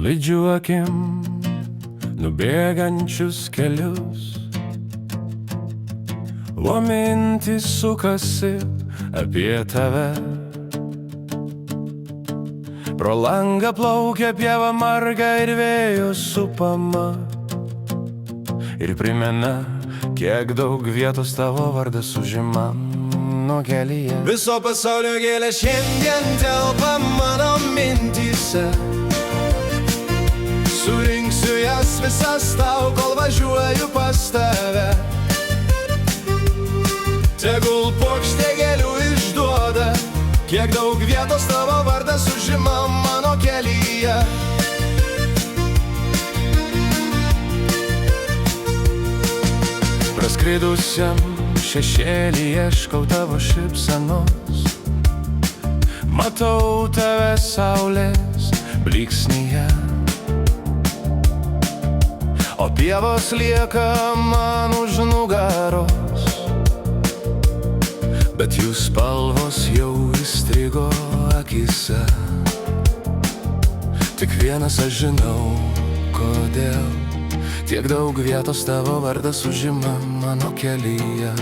Lydžiu akim nubėgančius kelius, o mintys sukasi apie tave. Pro langą plaukia pieva marga ir vėjo supama, ir primena, kiek daug vietos tavo vardas užima mano kelyje. Viso pasaulio gėlė šiandien telpa mano mintyse. Surinksiu jas visas tau, kol važiuoju pas tave. Tegul puokštė gėlių išduoda, kiek daug vietos tavo vardas užima mano kelyje. Praskridusiam šešėlį ieškau tavo šypsenos, matau tave saulės blyksnyje, o pievos lieka man už nugaros, bet jų spalvos jau įstrigo akise. Tik vienas aš žinau, kodėl tiek daug vietos tavo vardas užima mano kelyje.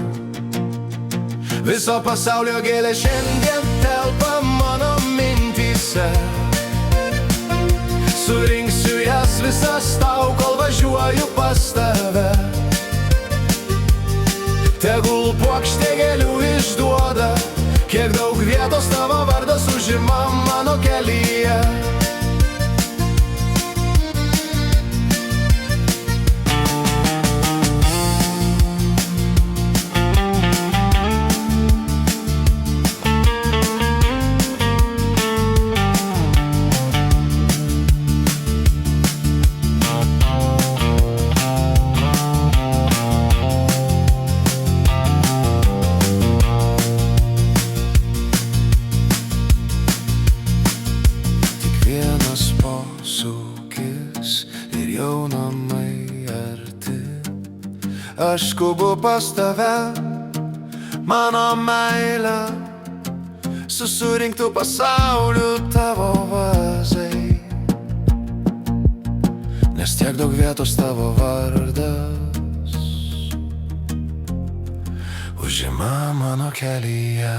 Viso pasaulio gėlė šiandien telpa mano mintyse. Surinksiu jas visas tau, kol važiuoju pas tave. Tegul puokštė gėlių išduoda, kiek daug vietos tavo vardas užima mano kelyje. Posūkis ir jau namai arti. Aš skubu pas tave, mano meilė, su surinktų pasauliu tavo vazai, nes tiek daug vietos tavo vardas užima mano kelyje.